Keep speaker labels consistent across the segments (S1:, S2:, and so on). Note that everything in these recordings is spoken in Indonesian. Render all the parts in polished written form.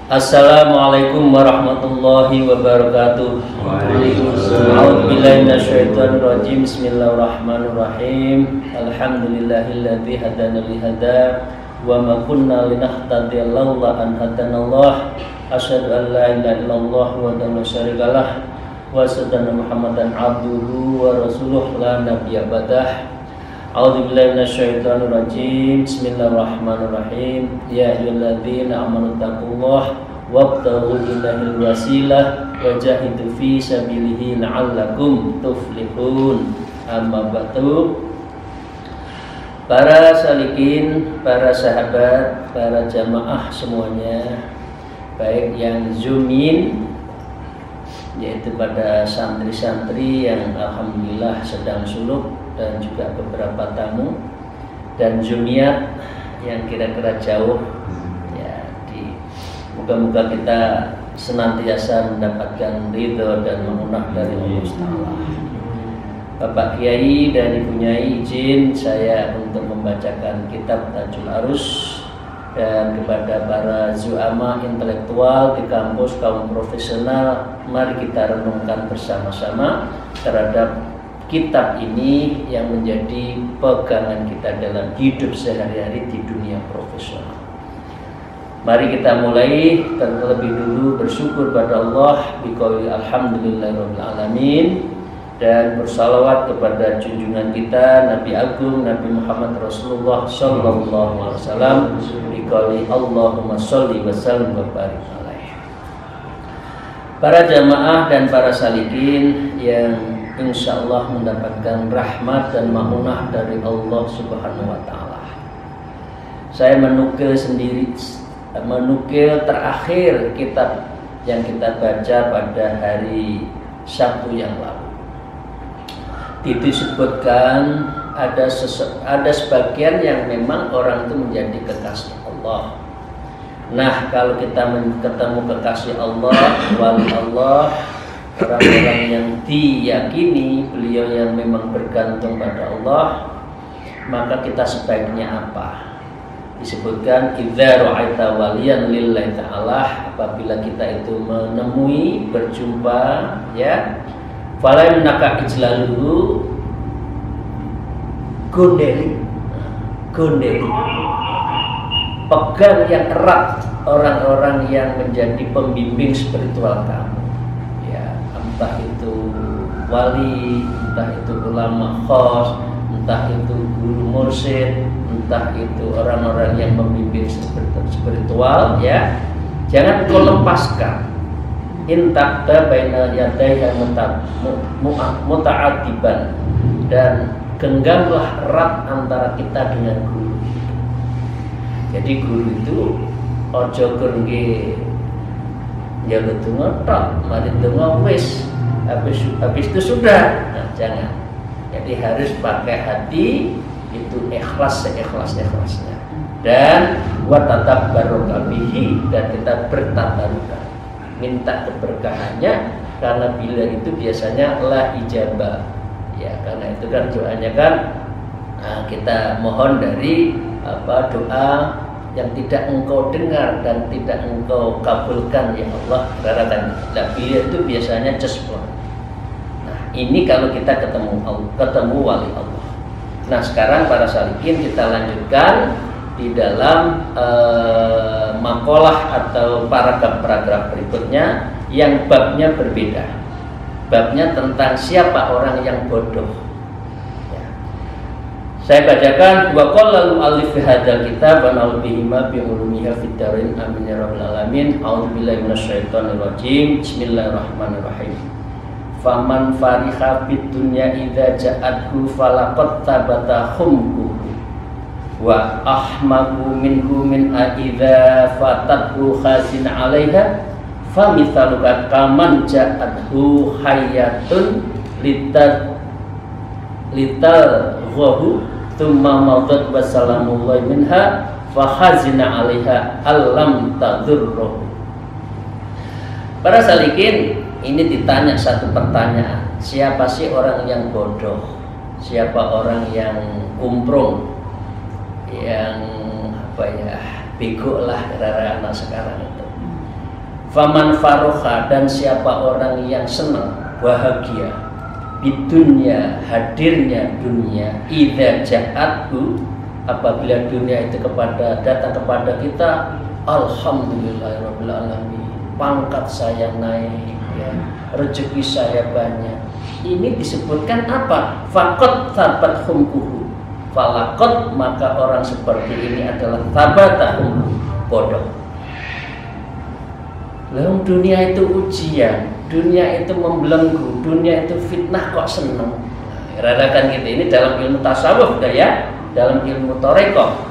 S1: Assalamualaikum warahmatullahi wabarakatuh. Waalaikumsalam. A'udzubillahi minasyaitonir rajim. Bismillahirrahmanirrahim. Alhamdulillahilladzi hadana li hada wa ma kunna linahtadiya laula an hadanallah. Asyhadu an la ilaha illallah wa la syarikalah wa asyhadu anna Muhammadan abduhu wa rasuluh la nabiyya ba'dah. A'udzubillahi minasyaitonir rajim. Bismillahirrahmanirrahim. Ya ayyuhalladzina amanu taqullaha wabtaghu ilaihi wasilah wajahidu fi sabilihi la'allakum tuflihun. Amma ba'du. Para salikin, para sahabat, para jamaah semuanya, baik yang zoomin, yaitu pada santri-santri yang alhamdulillah sedang suluk, dan juga beberapa tamu, dan zoomiat yang kira-kira jauh. Moga-moga kita senantiasa mendapatkan ridho dan maunah dari Allah Ta'ala. Bapak Kiai dan Ibu Nyai, izin saya untuk membacakan kitab Tajul Arus, dan kepada para zu'ama intelektual di kampus kaum profesional, mari kita renungkan bersama-sama terhadap kitab ini yang menjadi pegangan kita dalam hidup sehari-hari di dunia profesional. Mari kita mulai terlebih dulu bersyukur pada Allah biqauli alhamdulillahirabbil alamin, dan bersalawat kepada junjungan kita Nabi Agung Nabi Muhammad Rasulullah sallallahu alaihi wasallam biqauli Allahumma sholli wa sallim wa barik alaihi. Para jamaah dan para salikin yang insyaallah mendapatkan rahmat dan maunah dari Allah Subhanahu wa taala. Saya menukil terakhir kitab yang kita baca pada hari Sabtu yang lalu. Disebutkan ada sebagian yang memang orang itu menjadi kekasih Allah. Nah, kalau kita ketemu kekasih Allah, wali Allah, orang-orang yang diyakini beliau yang memang bergantung pada Allah, maka kita sebaiknya apa? Disebutkan idza ra'aita waliyan lillahi ta'ala, apabila kita itu menemui, berjumpa, ya, fala naka ijlaluhu, gondeli, pegang yang erat orang-orang yang menjadi pembimbing spiritual kamu, ya, entah itu wali, entah itu ulama khos, entah itu guru mursyid, entah itu orang-orang yang membimbing spiritual, ya, jangan kau lepaskan. Intakda baina yadayha muta'adiban, dan genggamlah erat antara kita dengan guru. Jadi guru itu ojo gerengge njaluk donga tok, mari donga wis, habis itu sudah. Nah, jangan. Jadi harus pakai hati, itu ikhlas seikhlas-ikhlasnya, dan wa tatabbaruka bihi, dan kita bertabaruk, minta keberkahannya, karena bila itu biasanya la ijabah, ya, karena itu kan doanya kan kita mohon dari doa yang tidak engkau dengar dan tidak engkau kabulkan, ya Allah, karena kan bila itu biasanya jespon. Nah, ini kalau kita ketemu wali Allah. Nah, sekarang para salikin kita lanjutkan di dalam makalah atau paragraf berikutnya yang babnya berbeda. Babnya tentang siapa orang yang bodoh. Ya. Saya bacakan wa qala al-alif hadzal kitab wa na'udzubillahi bi ulumiha fid darin amin ya rabbal alamin. A'udzubillahi minasyaitonir rajim. Bismillahirrahmanirrahim. Faman fariha fid dunya idza ja'athu falaqad tabata khumku wa ahmaku minhu min idza fatathu khazin 'alaiha famithaluka kaman ja'athu hayatun lital ghahu thumma madat wassalamullahi minha fakhazina 'alaiha allam tadurruh. Para salikin, ini ditanya satu pertanyaan, siapa sih orang yang bodoh, siapa orang yang kumprung, yang bego lah kira-kira anak sekarang itu. Faman faroha, dan siapa orang yang senang, bahagia di dunia, hadirnya dunia, idza ja'athu, apabila dunia itu datang kepada kita, alhamdulillahirabbil alamin, pangkat saya naik, ya, rezeki saya banyak. Ini disebutkan apa? Faqad thabat humkuhu, falakot, maka orang seperti ini adalah tabatahum, bodoh. Lalu dunia itu ujian, dunia itu membelenggu, dunia itu fitnah, kok seneng? Radakan gitu. Ini dalam ilmu tasawuf ya, dalam ilmu torekoh.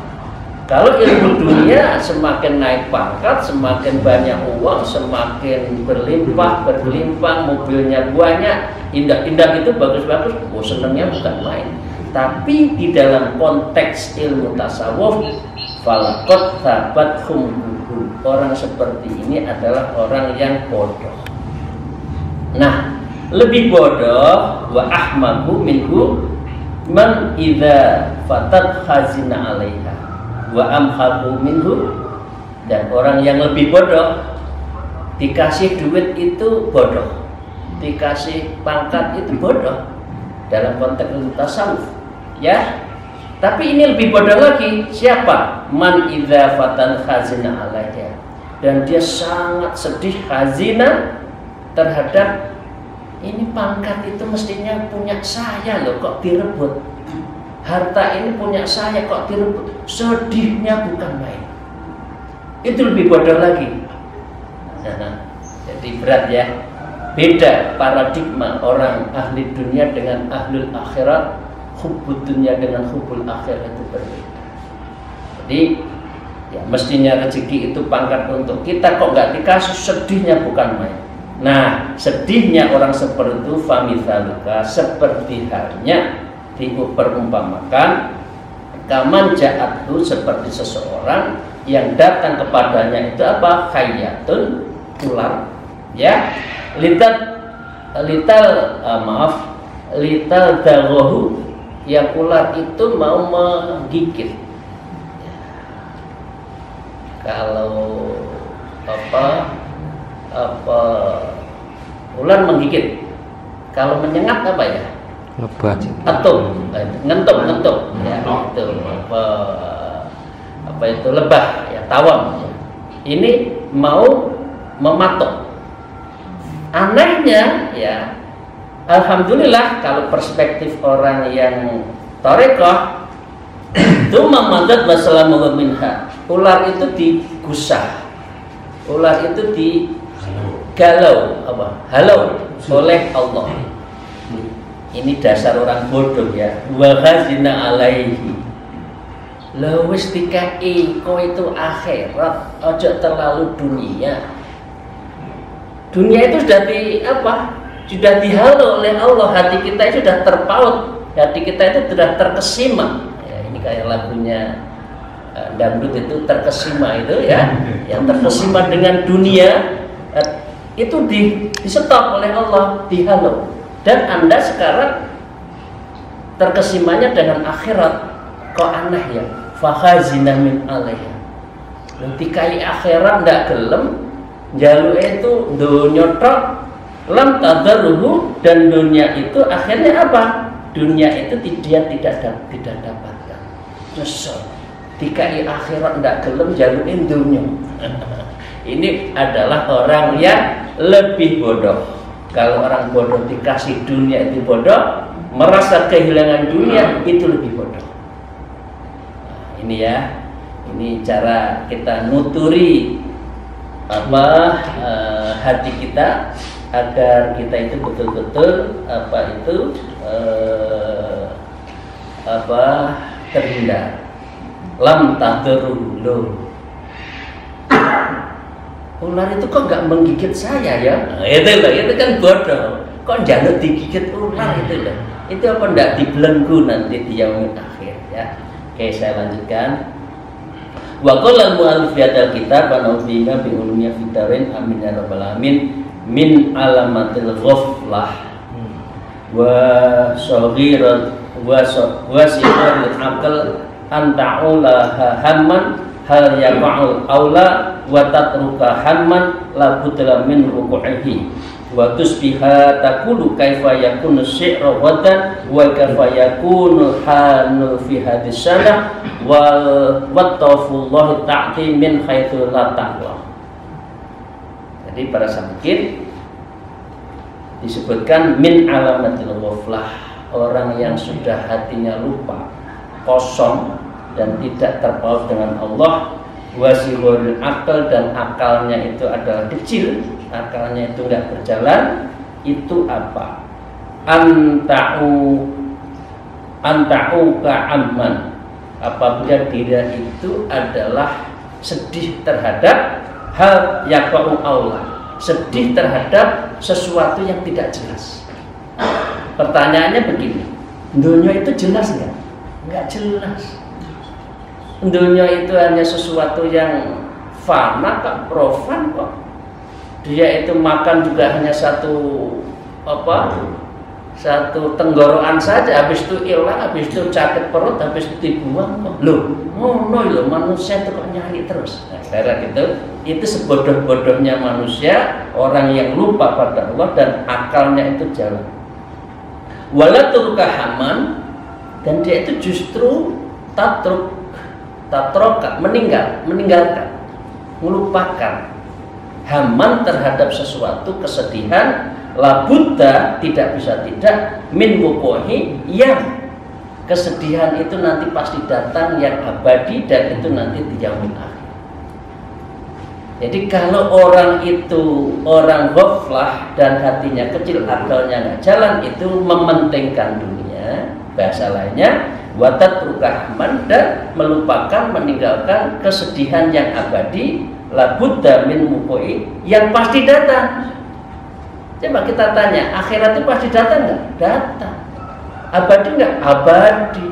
S1: Kalau ilmu dunia semakin naik pangkat, semakin banyak uang, semakin berlimpah, mobilnya banyak, indah-indah itu bagus-bagus, senengnya bukan main. Tapi di dalam konteks ilmu tasawuf, falakot sabat humbuhu, orang seperti ini adalah orang yang bodoh. Nah, lebih bodoh wa ahmaku minhu man idza fatat khazina 'alaiha wa amhaku minhu, dan orang yang lebih bodoh, dikasih duit itu bodoh, dikasih pangkat itu bodoh dalam konteks ilmu tasawuf, ya. Tapi ini lebih bodoh lagi, siapa? Man idza fatan khazina 'alaiha, dan dia sangat sedih, khazina, terhadap ini pangkat itu mestinya punya saya loh, kok direbut. Harta ini punya saya, kok direbut. Sedihnya bukan main. Itu lebih bodoh lagi. Jadi berat ya. Beda paradigma orang ahli dunia dengan ahlul akhirat. Hubbud dunia dengan hubbul akhirat itu berbeda. Jadi ya mestinya rezeki itu pangkat untuk kita, kok nggak dikasih, sedihnya bukan main. Nah, sedihnya orang seperti itu famithaluka, seperti halnya diperumpamakan kaman ja'athu, seperti seseorang yang datang kepadanya itu apa? Hayatun, ular, ya. Lital daghahu, yang ular itu mau menggigit. Kalau ular menggigit, kalau menyengat apa ya? Atum, ngentuk, ya itu apa itu lebah, ya tawam. Ini mau mematok. Anehnya ya, alhamdulillah kalau perspektif orang yang torekoh, itu mamadat wassalamu minha, ular itu digusah, ular itu digalau, halau oleh Allah. Ini dasar orang bodoh ya. Wa khazina 'alaihi, lha wis dikai kowe itu akhirat, ojo terlalu dunia. Dunia itu sudah sudah dihalau oleh Allah. Hati kita itu sudah terpaut, hati kita itu sudah terkesima ya. Ini kayak lagunya dangdut itu, terkesima itu ya, yang terkesima dengan dunia itu di stop oleh Allah, dihalau. Dan Anda sekarang terkesimanya dengan akhirat, kok aneh ya? Fakhazina min 'alaiha, nanti kai akhirat ndak gelem, jaluke itu dunya tok, lam tadarruhu, dan dunia itu akhirnya apa? Dunia itu dia tidak dapatkan. Nyesel. Dikai akhirat ndak gelem, jaluke dunya. Ini adalah orang yang lebih bodoh. Kalau orang bodoh dikasih dunia itu bodoh, merasa kehilangan dunia itu lebih bodoh. Nah, ini ya, ini cara kita nuturi hati kita agar kita itu betul-betul terhindar. Lam tahduru. ular itu kok nggak menggigit saya ya? Nah, itu kan bodoh. Kok jangan digigit ular itu loh. Itu apa ndak dibelenggu nanti di yaumil akhir ya. Oke, saya lanjutkan. Wa qala al-mu'allif fi hadzal kitab wa nabiyina bi ulumiyya fitarin amin ya rabbal alamin min alamatil ghaflah wa saghirat wa sirrul aql an ta'ulaha hamman hal yaqa'ul aula wa tatruka hamman la budla min ruku'ihi wa tusbiha taqulu kaifa yakunu syi'ru wadan wa kaifa yakunu hanul fi hadis sana wal wattafullahu ta'ti min haitsu la ta'lam. Jadi para sahabat disebutkan min alamatil ghaflah, orang yang sudah hatinya lupa, kosong dan tidak terpaut dengan Allah, wasihul akal, dan akalnya itu adalah kecil, akalnya itu enggak berjalan. Itu apa? Anta'u ka'amman, apabila dia itu adalah sedih terhadap hal yaqa'u aula, sedih terhadap sesuatu yang tidak jelas. Pertanyaannya begini, dunia itu jelas nggak? Nggak jelas. Dunia itu hanya sesuatu yang fana, kok profan kok. Dia itu makan juga hanya satu tenggorokan saja, habis itu hilang, habis itu sakit perut, habis itu dibuang kok. Loh, manusia itu kok nyari terus. Nah, kira itu sebodoh-bodohnya manusia, orang yang lupa pada Allah dan akalnya itu jalan. Wala turkahaman, dan dia itu justru tatroka, meninggalkan, melupakan haman terhadap sesuatu kesedihan, labudda, tidak bisa tidak, min wuquhi, yang kesedihan itu nanti pasti datang, yang abadi, dan itu nanti di yaumil akhir. Jadi kalau orang itu orang ghaflah dan hatinya kecil, akalnya nggak jalan, itu mementingkan dunia, bahasa lainnya watat rukahman, dan melupakan, meninggalkan kesedihan yang abadi, labudda min wuqu'i, yang pasti datang. Coba kita tanya, akhirat itu pasti datang nggak? Datang. Abadi nggak? Abadi.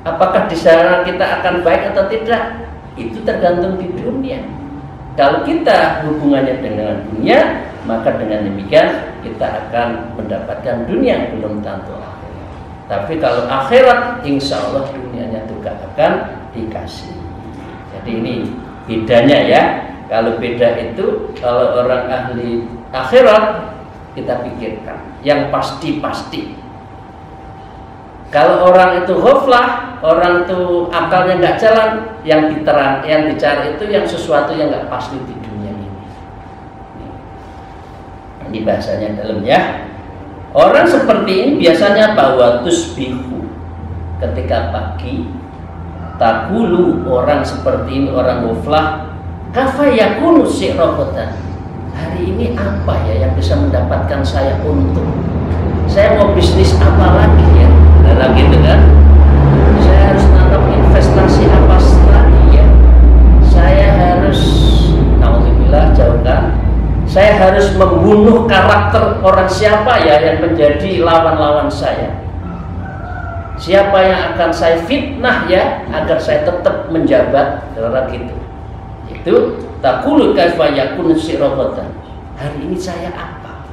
S1: Apakah di sana kita akan baik atau tidak? Itu tergantung di dunia. Kalau kita hubungannya dengan dunia, maka dengan demikian kita akan mendapatkan dunia yang belum tentu akhirat. Tapi kalau akhirat, insya Allah dunianya juga akan dikasih. Jadi ini bedanya ya. Kalau beda itu, kalau orang ahli akhirat, kita pikirkan yang pasti-pasti. Kalau orang itu ghaflah, orang itu akalnya nggak jalan, yang dicari itu yang sesuatu yang nggak pasti di dunia ini. Ini bahasanya dalam ya. Orang seperti ini biasanya bahwa tusbihu, ketika pagi, takulu, orang seperti ini, orang ghaflah, kafa yakunu syi'rokotan, hari ini apa ya yang bisa mendapatkan saya untung? Saya mau bisnis apa lagi ya? Lagi itu kan, saya harus nanam investasi apa lagi ya? Saya harus, naudzubillah, jauhkan, saya harus membunuh karakter orang siapa ya yang menjadi lawan-lawan saya? Siapa yang akan saya fitnah ya agar saya tetap menjabat? Kira-kira gitu. Itu taqulu kaifa yakunu syi'rokotan, hari ini saya apa?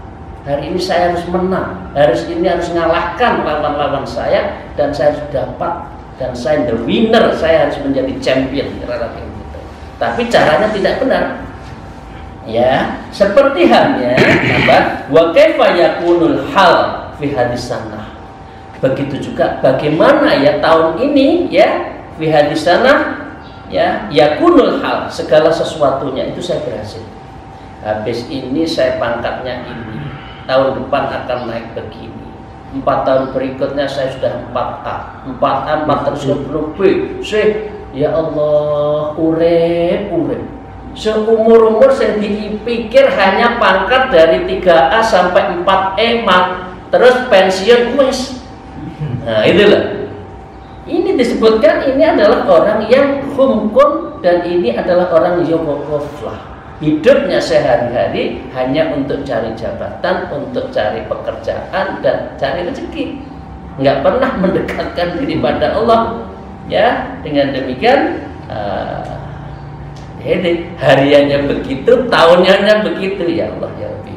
S1: Hari ini saya harus menang, harus ngalahkan lawan-lawan saya, dan saya harus dapat, dan saya the winner, saya harus menjadi champion, kira-kira gitu. Tapi caranya tidak benar. Ya, seperti halnya wa kaifa yakunul hal fi hadis sanah. Begitu juga bagaimana ya tahun ini ya fi hadis sanah ya yakunul hal, segala sesuatunya itu saya berhasil. Habis ini saya pangkatnya ini, tahun depan akan naik begini, 4 tahun berikutnya saya sudah 4A, 4A, 4 terus B. Ya Allah, urip seumur-umur saya dipikir hanya pangkat dari 3A sampai 4E, terus pensiun wes. Nah itulah, ini disebutkan ini adalah orang yang humkun dan ini adalah orang yang ghaflah. Hidupnya sehari-hari hanya untuk cari jabatan, untuk cari pekerjaan dan cari rezeki. Nggak pernah mendekatkan diri pada Allah. Ya, dengan demikian ini hariannya begitu, tahunnya begitu, ya Allah ya Rabbi.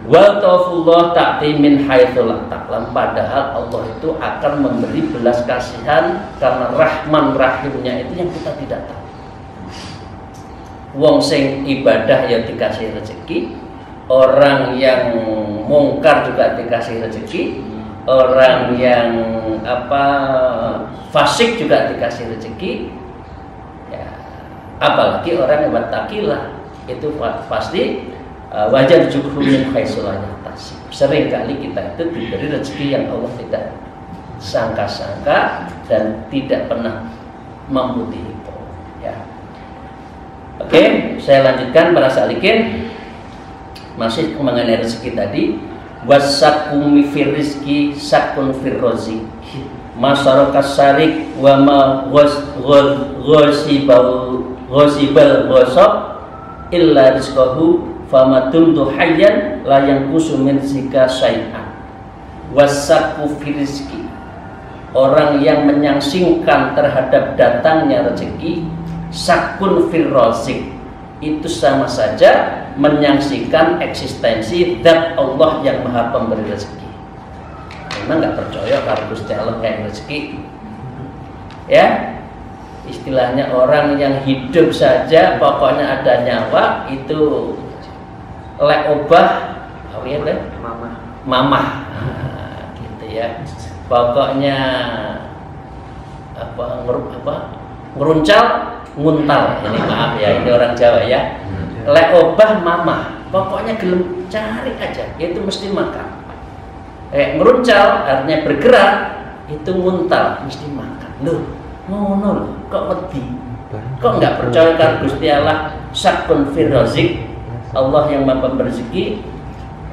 S1: Wa taufullah ta'ti min haitsu la ta'lam, padahal Allah itu akan memberi belas kasihan karena Rahman Rahimnya itu yang kita tidak tahu. Wong sing ibadah ya dikasih rezeki, orang yang mungkar juga dikasih rezeki, orang yang fasik juga dikasih rezeki. Ya, apalagi orang yang bertakillah itu pasti wajar juga min haitsu la yahtasib. Sering kali kita itu diberi rezeki yang Allah tidak sangka-sangka dan tidak pernah mampu dihitung. Ya. Oke, saya lanjutkan para salikin. Masih mengenai rezeki tadi. Wasakumi fir rizki sakun fir rozi. Masyarakat sarik wa ma ghosibal ghosab illa rizqahu famadum tuhayyan la yanqusu min zika syai'an. Wasaku fir rizki, orang yang menyangsingkan terhadap datangnya rezeki, sakun fir rozik, itu sama saja menyaksikan eksistensi zat Allah yang maha pemberi rezeki. Memang nggak percaya kalau Gusti Allah kayak rezeki, ya istilahnya orang yang hidup saja pokoknya ada nyawa itu lek obah mamah gitu ya, pokoknya ngeruncal nguntal, ini maaf ya, ini orang Jawa ya. Lek obah mamah, pokoknya gelem cari aja, itu mesti makan. Ngeruncal artinya bergerak, itu nguntal, mesti makan. Loh, ngono loh, kok wedi? Kok nggak percaya kan Gusti Allah sakun fir razik, Allah yang maha rezeki.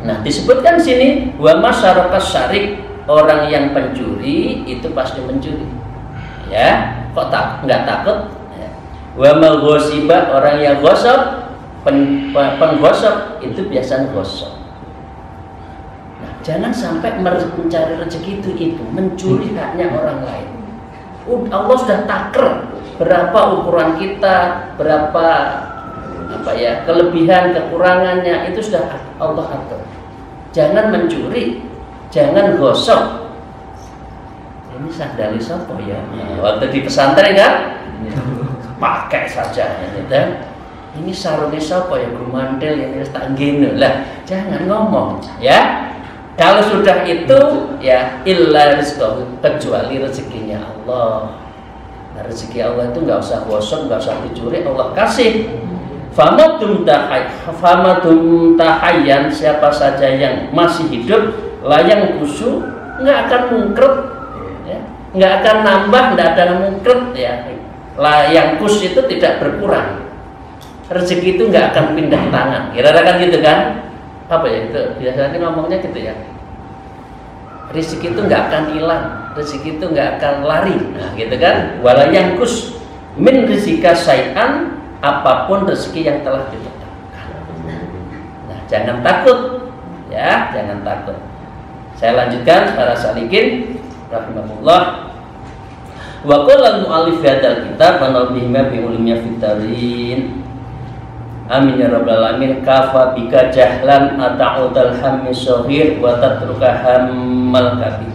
S1: Nah, disebutkan sini wa masyarakat syarik, orang yang pencuri itu pasti mencuri. Ya, kok nggak takut? Wa mal ghosiba, orang yang gosok, penggosok itu biasanya gosok. Nah, jangan sampai mencari rezeki itu mencuri haknya orang lain. Allah sudah taker berapa ukuran kita, berapa kelebihan kekurangannya, itu sudah Allah atur. Jangan mencuri, jangan gosok. Ini sandali sopo ya? Waktu di pesantren kan? Pakai saja gitu. Ini sarungnya siapa ya, gumantel ini tak gini lah, jangan ngomong ya. Kalau sudah itu ya illa rizqahu, kecuali rezekinya Allah. Nah, rezeki Allah itu nggak usah gosok, nggak usah dicuri, Allah kasih. Famadum tahayyan, siapa saja yang masih hidup layang kusu, nggak akan mungkret ya. Nggak akan nambah, nggak ada mungkret ya. Yang kus itu tidak berkurang, rezeki itu nggak akan pindah tangan, kira-kira kan gitu kan? Apa ya itu biasanya ngomongnya gitu ya, rezeki itu nggak akan hilang, rezeki itu nggak akan lari, nah gitu kan? Wala yang kus min rizika syai'an, apapun rezeki yang telah ditetapkan. Nah, jangan takut ya, jangan takut. Saya lanjutkan para salikin rahimahullah. Wa qala al-mu'allif hadzal kitab wa nabihima bi ulumnya fitarin. Amin ya rabbal alamin. Kafa bika jahlan ata'udal hammi shaghir wa tatruka hammal kabir.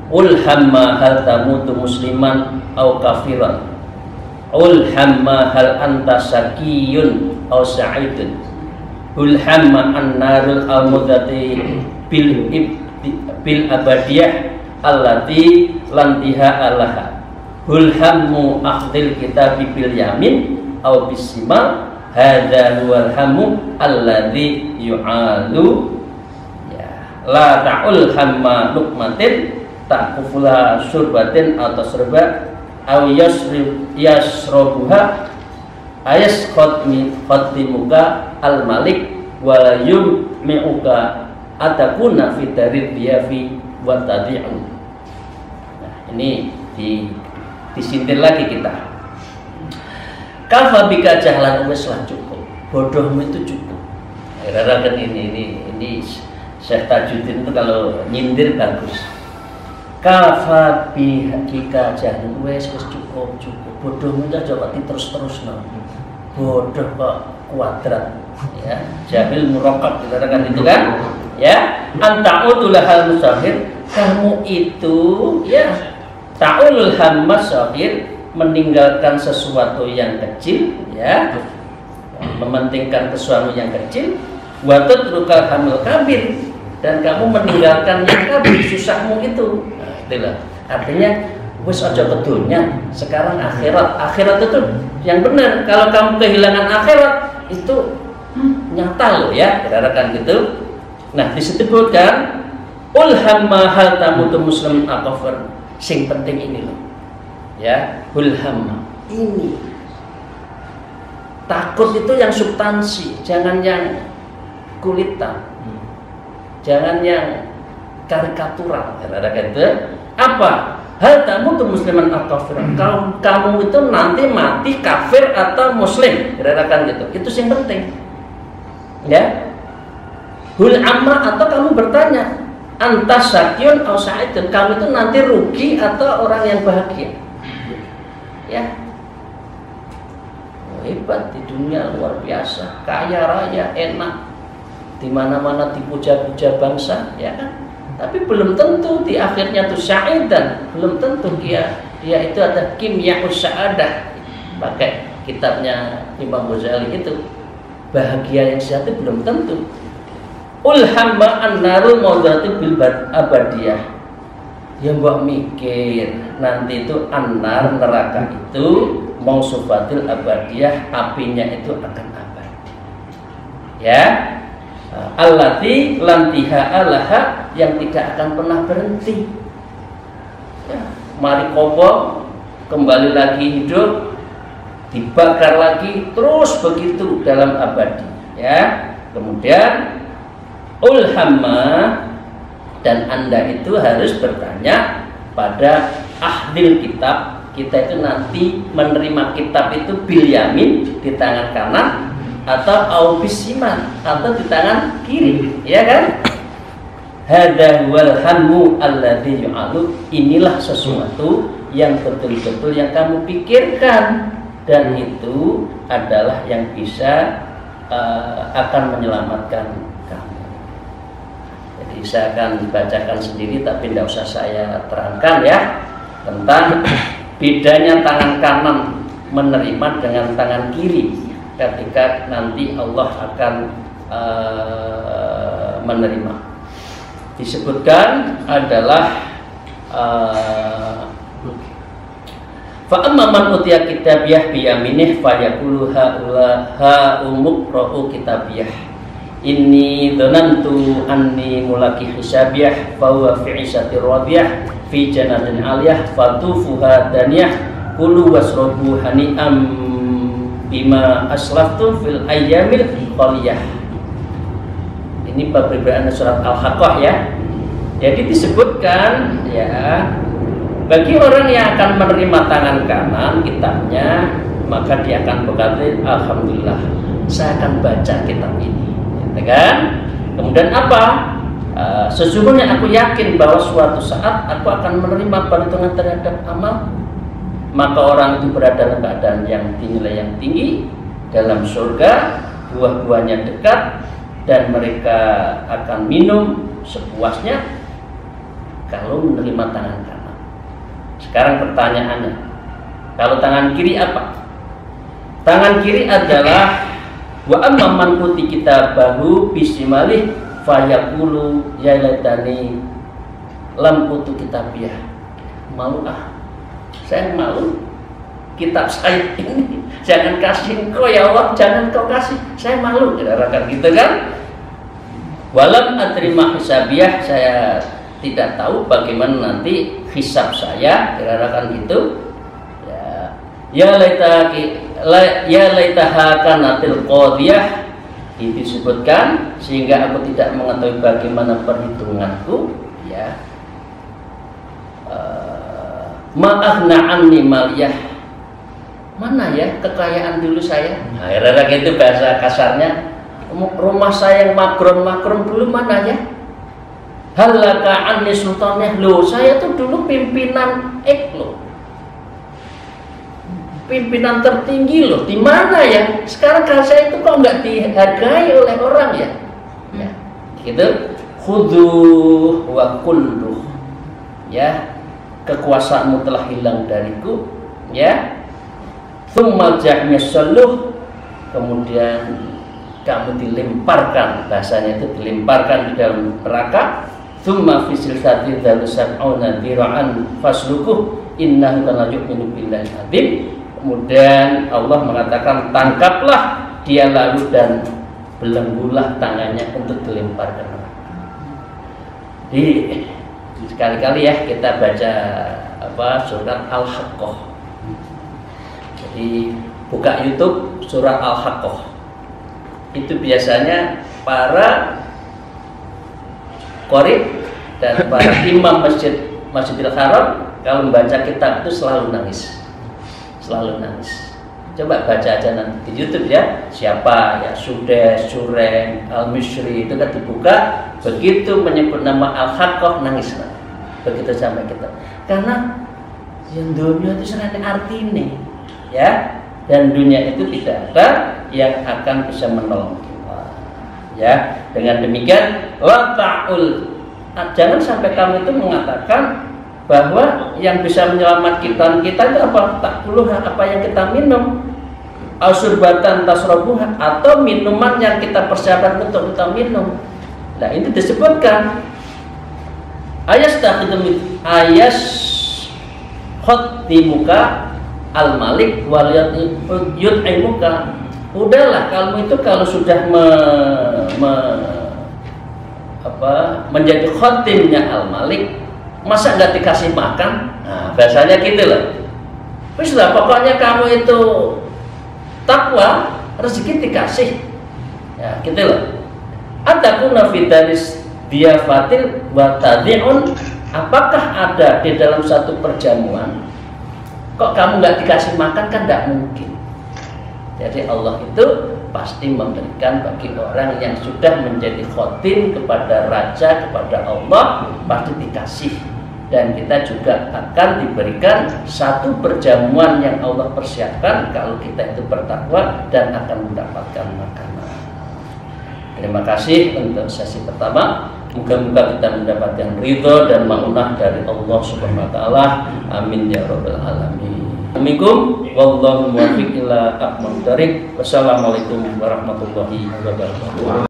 S1: Ul hamma hal tamutu musliman aw kafiran. Ul hamma hal anta syaqiyun aw sa'idun. Ul hamma an-narul al-mudati bil abadiyah allati lantiha alaha. Hul hammu akhdil kitabi bil yamin aw bisimal. Hadza huwal hammu alladzi yu'alu ya. La ta'ul hamma luqmatin ta'kufula surbatin atau serba aw yasrobuha ayas khatimuka al malik wala yummi'uka atakuna fitarid biyafi wa tadi'u. Nah, ini disindir lagi kita. Kafa bika jahlan, wis lah cukup. Bodohmu itu cukup. Rara kan ini Syekh Tajuddin itu kalau nyindir bagus. Kafa bika jahlan, wis cukup. Bodohmu itu coba terus no. Bodoh kok kuadrat, ya. Jahil murakkab, dikatakan itu kan? Ya, anta'udul hal musafir, kamu itu ya ta'ulul hammas sahir, meninggalkan sesuatu yang kecil, ya, mementingkan sesuatu yang kecil, watut rukal hamil kabir, dan kamu meninggalkan yang kabir, susahmu itu. Nah, itulah artinya wis aja kedunya, sekarang akhirat itu yang benar. Kalau kamu kehilangan akhirat itu nyata loh, ya, kira-kira gitu. Nah, disebutkan ulhamma hal tamutu muslim akafir, sing penting ini loh, ya, ulhamma ini takut itu yang substansi, jangan yang kulitan, jangan yang karikatural, kira-kira gitu. Apa? Hal tamutu musliman akafir, kamu itu nanti mati kafir atau muslim, kira-kira gitu. Itu yang penting, ya. Hul amma, atau kamu bertanya antas sakyun atau sa'idun, kamu itu nanti rugi atau orang yang bahagia, ya. Hebat di dunia, luar biasa, kaya raya, enak, di mana-mana dipuja-puja bangsa, ya kan? Tapi belum tentu di akhirnya tuh sa'idan, belum tentu dia itu ada kimyahus sa'adah, pakai kitabnya Imam Ghazali itu, bahagia yang sejati belum tentu. Ulhamma an-naru mawdatu bil abadiyah, yang buat mikir nanti itu an-nar, neraka itu mausufatil abadiyah, apinya itu akan abadi, ya. Allati lantiha alaha, yang tidak akan pernah berhenti, ya. Mari kobong, kembali lagi hidup, dibakar lagi, terus begitu dalam abadi, ya. Kemudian ulhamma, dan Anda itu harus bertanya pada ahlil kitab. Kita itu nanti menerima kitab itu bil yamin, di tangan kanan, atau aubisiman, atau di tangan kiri, ya kan? Hadza wal hammu alladzi yu'alu, inilah sesuatu yang betul-betul yang kamu pikirkan, dan itu adalah yang bisa akan menyelamatkan kamu. Jadi saya akan bacakan sendiri, tapi tidak usah saya terangkan, ya, tentang bedanya tangan kanan menerima dengan tangan kiri ketika nanti Allah akan menerima. Disebutkan adalah fa amma man utiya kitabiyah bi yaminih fa yaqulu ha umqra'u kitabiyah inni dhanantu anni mulaki hisabiyah fa huwa fi 'ishatir radiyah fi jannatin 'aliyah fatufuha daniyah kulu wasrabu hani'am bima aslaftum fil ayyamil khaliyah. Ini pemberitaan surat Al-Haqqah, ya. Jadi disebutkan, ya, bagi orang yang akan menerima tangan kanan kitabnya, maka dia akan berkata, alhamdulillah, saya akan baca kitab ini, gitu kan? Kemudian apa? Sesungguhnya aku yakin bahwa suatu saat aku akan menerima perhitungan terhadap amal. Maka orang itu berada dalam keadaan yang dinilai yang tinggi dalam surga, buah-buahnya dekat, dan mereka akan minum sepuasnya kalau menerima tangan kanan. Sekarang pertanyaannya, kalau tangan kiri apa? Tangan kiri adalah wa amma man uti kitabahu bisimalih fayaqulu ya laitani lam utu kitabiyah. Malu saya malu kitab saya ini jangan kasih engkau, ya Allah, jangan kau kasih, saya malu, kira-kira gitu kan. Walam atrima hisabiyah, saya tidak tahu bagaimana nanti hisab saya, kira-kira gitu, ya laitaha kanatil qadiyah, disebutkan sehingga aku tidak mengetahui bagaimana perhitunganku, ya. Ma'ahna anni maliyah, mana ya kekayaan dulu saya? Nah, gitu bahasa kasarnya. Rumah saya yang makron dulu mana ya? Halaka anni sultannya, loh saya tuh dulu pimpinan loh, pimpinan tertinggi loh, di mana ya? Sekarang saya itu kok nggak dihargai oleh orang ya? Ya, gitu. Khudhu wa kulluh, ya, kekuasaanmu telah hilang dariku, ya. Tsumma jahmisalluh, kemudian kamu dilemparkan, bahasanya itu dilemparkan di dalam neraka. Tsumma fi silsilatin dzatiha sab'una dzira'an faslukuh innahu kana yu'minu billahi adzim. Kemudian Allah mengatakan, tangkaplah dia lalu dan belenggulah tangannya untuk dilemparkan neraka. Jadi sekali-kali ya kita baca surat Al-Haqqah. Jadi buka YouTube surat Al-Haqqah. Itu biasanya para qori dan para imam Masjidil Haram kalau membaca kitab itu selalu nangis. Selalu nangis. Coba baca aja nanti di YouTube ya. Siapa ya, Sudes, Sureng, Al-Misri, itu kan dibuka, begitu menyebut nama Al-Haqqah nangis. Begitu sampai kita. Karena yang dunia itu sangat artinya, ya. Dan dunia itu tidak ada yang akan bisa menolong kita. Ya, dengan demikian la ta'ul. Jangan sampai kamu itu mengatakan bahwa yang bisa menyelamatkan kita itu apa? Takuluh, apa yang kita minum, asurbatan tasrabuha, atau minuman yang kita persiapkan untuk kita minum. Nah, ini disebutkan ayas khotimuka al-malik wal yut'imuka. Udahlah, kamu itu kalau sudah menjadi khotimnya al-malik, masa nggak dikasih makan? Nah, bahasanya gitu loh. Wis lah, pokoknya kamu itu takwa, rezeki dikasih. Ya, gitu loh. Adakuna fitaris diafatil wa tadi'un. Apakah ada di dalam satu perjamuan kok kamu nggak dikasih makan? Kan tidak mungkin. Jadi Allah itu pasti memberikan bagi orang yang sudah menjadi khotim kepada raja, kepada Allah, pasti dikasih. Dan kita juga akan diberikan satu perjamuan yang Allah persiapkan kalau kita itu bertakwa dan akan mendapatkan makanan. Terima kasih untuk sesi pertama. Moga-moga kita mendapatkan ridho dan maunah dari Allah Subhanahu wa taala. Amin ya rabbal alamin. Assalamualaikum wallahu muwaffiq ila aqwamit thoriq. Wassalamualaikum warahmatullahi wabarakatuh.